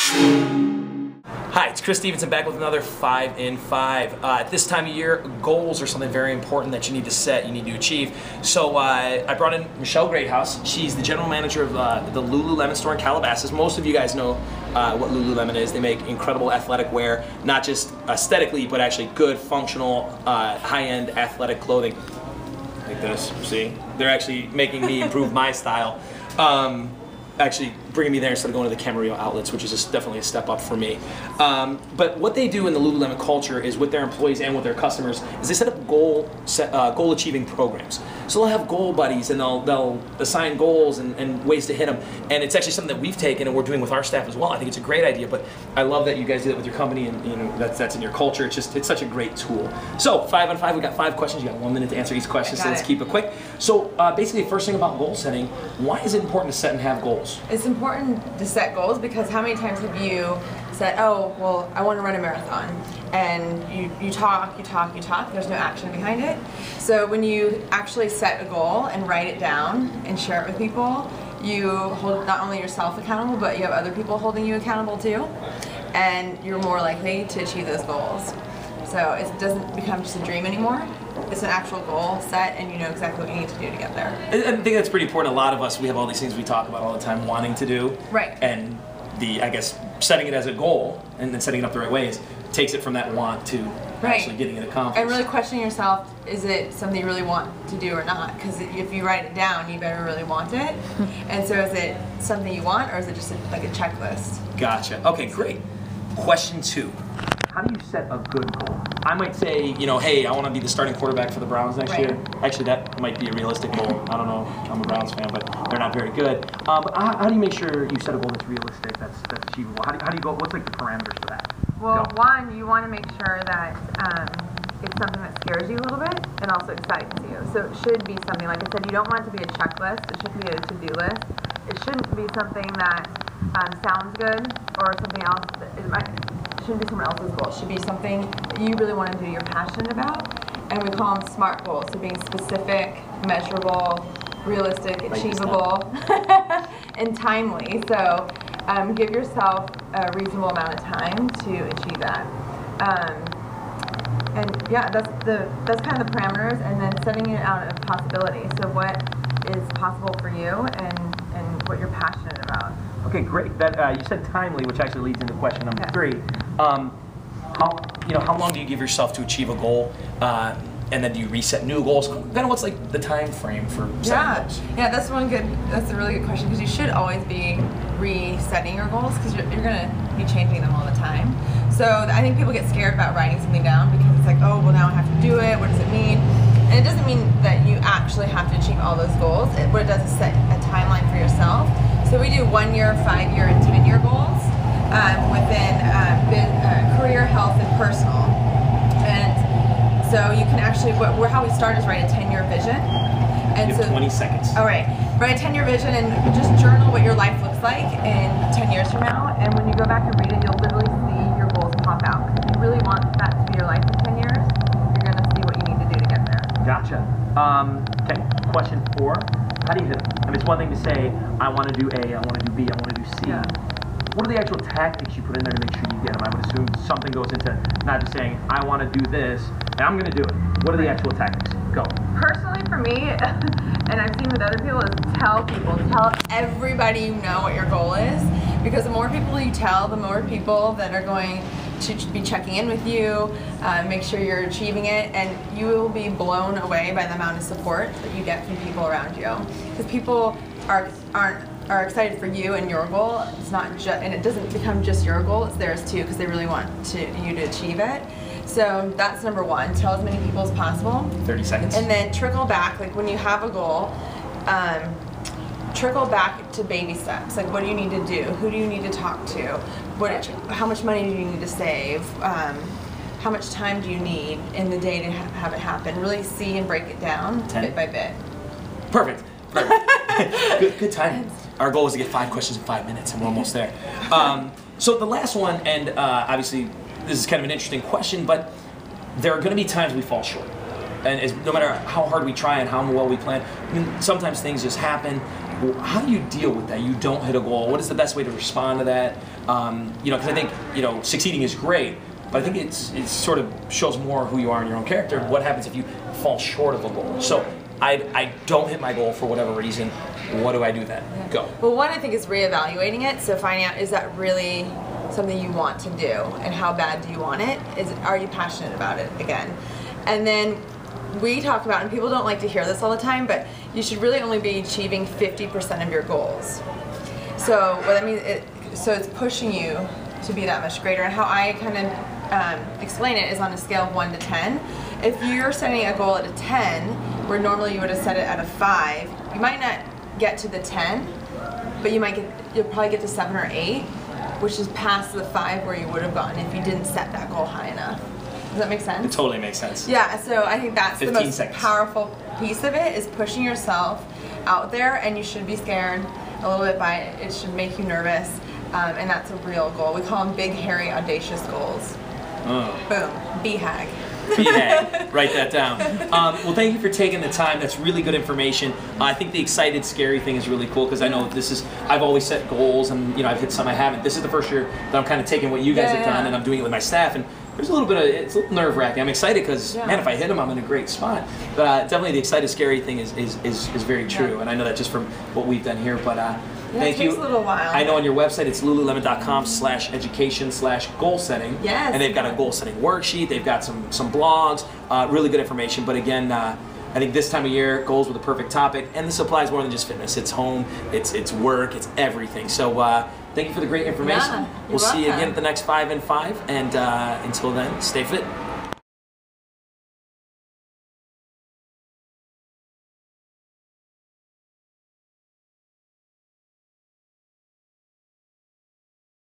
Hi, it's Chris Stevenson back with another 5 in 5. At this time of year, goals are something very important that you need to set, you need to achieve. So I brought in Michelle Greathouse. She's the general manager of the Lululemon store in Calabasas. Most of you guys know what Lululemon is. They make incredible athletic wear, not just aesthetically, but actually good, functional, high-end athletic clothing. Like this, see? They're actually making me improve my style. Actually bringing me there instead of going to the Camarillo outlets, which is definitely a step up for me. But what they do in the Lululemon culture is with their employees and with their customers is they set up goal achieving programs. So they'll have goal buddies and they'll assign goals and ways to hit them. And it's actually something that we've taken and we're doing with our staff as well. I think it's a great idea, but I love that you guys do that with your company and you know that's in your culture. It's such a great tool. So 5 on 5, we got 5 questions. You got 1 minute to answer each question, so let's keep it quick. So basically, first thing about goal setting, why is it important to set and have goals? It's important to set goals because how many times have you said, oh, well, I want to run a marathon, and you talk, there's no action behind it. So when you actually set a goal and write it down and share it with people, you hold not only yourself accountable, but you have other people holding you accountable too, and you're more likely to achieve those goals. So it doesn't become just a dream anymore. It's an actual goal set, and you know exactly what you need to do to get there. I think that's pretty important. A lot of us, we have all these things we talk about all the time wanting to do. Right. And I guess, setting it as a goal and then setting it up the right ways takes it from that want to actually getting it accomplished. And really questioning yourself, is it something you really want to do or not? Because if you write it down, you better really want it. And so is it something you want, or is it just like a checklist? Gotcha. Okay, great. Question 2. How do you set a good goal? I might say, you know, hey, I want to be the starting quarterback for the Browns next year. Actually, that might be a realistic goal. I don't know. I'm a Browns fan, but they're not very good. But how do you make sure you set a goal that's realistic, that's achievable? How do you go? What's like the parameters for that? Well, one, you want to make sure that it's something that scares you a little bit and also excites you. So it should be something, like I said, you don't want it to be a checklist. It shouldn't be a to-do list. It shouldn't be something that sounds good or something else. It shouldn't be someone else's goal. It should be something that you really want to do, you're passionate about. And we call them SMART goals, so being specific, measurable, realistic, achievable, and timely. So give yourself a reasonable amount of time to achieve that. And yeah, that's kind of the parameters, and then setting it out of possibility. So what is possible for you and what you're passionate about. Okay, great. That you said timely, which actually leads into question number 3. How long do you give yourself to achieve a goal, and then do you reset new goals? Kind of what's like the time frame for setting goals? Yeah, that's a really good question, because you should always be resetting your goals, because you're going to be changing them all the time. So I think people get scared about writing something down because it's like, oh, well, now I have to do it. What does it mean? And it doesn't mean that you actually have to achieve all those goals. What it does is set a timeline for yourself. So we do 1 year, 5 year, and 10 year goals within career, health, and personal. And so you can actually, how we start is write a 10-year vision. And you have 20 seconds. All right, write a 10-year vision and just journal what your life looks like in 10 years from now. And when you go back and read it, you'll literally see your goals pop out. If you really want that to be your life in 10 years, you're going to see what you need to do to get there. Gotcha. Okay, question 4. How do you hit them? I mean, it's one thing to say, I want to do A, I want to do B, I want to do C. Yeah. What are the actual tactics you put in there to make sure you get them? I would assume something goes into not just saying, I want to do this, and I'm going to do it. What are the actual tactics? Go. Personally, for me, and I've seen with other people, is tell everybody you know what your goal is, because the more people you tell, the more people that are going to be checking in with you, make sure you're achieving it, and you will be blown away by the amount of support that you get from people around you. Because people are excited for you and your goal. It's not just, and it doesn't become just your goal, it's theirs too, because they really want you to achieve it. So that's number 1, tell as many people as possible. 30 seconds. And then trickle back, like when you have a goal, trickle back to baby steps. Like, what do you need to do? Who do you need to talk to? How much money do you need to save? How much time do you need in the day to have it happen? Really see and break it down 10. bit by bit. Perfect. Good time. Our goal is to get 5 questions in 5 minutes, and we're almost there. So the last one, and obviously this is kind of an interesting question, but there are going to be times we fall short. And no matter how hard we try and how well we plan, I mean, sometimes things just happen. how do you deal with that? You don't hit a goal. What is the best way to respond to that? Because I think succeeding is great, but I think it sort of shows more who you are in your own character. What happens if you fall short of a goal? So I don't hit my goal for whatever reason. What do I do then? Yeah. Go. Well, one, I think, is reevaluating it. So finding out, is that really something you want to do, and how bad do you want it? Are you passionate about it again? And then we talk about, and people don't like to hear this all the time, but you should really only be achieving 50% of your goals. So what that means, so it's pushing you to be that much greater. And how I kind of explain it is on a scale of 1 to 10. If you're setting a goal at a 10, where normally you would have set it at a 5, you might not get to the 10, but you'll probably get to 7 or 8, which is past the 5 where you would have gone if you didn't set that goal high enough. Does that make sense? It totally makes sense. Yeah, so I think that's the most seconds. powerful piece of it, is pushing yourself out there, and you should be scared a little bit by it. It should make you nervous, and that's a real goal. We call them big, hairy, audacious goals. Boom. BHAG. BHAG. Write that down. Well, thank you for taking the time. That's really good information. I think the excited, scary thing is really cool, because I know I've always set goals, and I've hit some I haven't. This is the first year that I'm kind of taking what you guys have done, and I'm doing it with my staff, and there's a little bit of, it's a little nerve-wracking. I'm excited because, man, if I hit them, I'm in a great spot. But definitely the excited, scary thing is very true, and I know that just from what we've done here. But thank you. It takes a little while. I know on your website it's lululemon.com/education/goal setting. Yes. And they've got a goal setting worksheet. They've got some blogs, really good information. But again, I think this time of year, goals were the perfect topic, and this applies more than just fitness. It's home, it's work, it's everything. So thank you for the great information. Yeah, we'll see you welcome. again at the next 5 in 5, and until then, stay fit.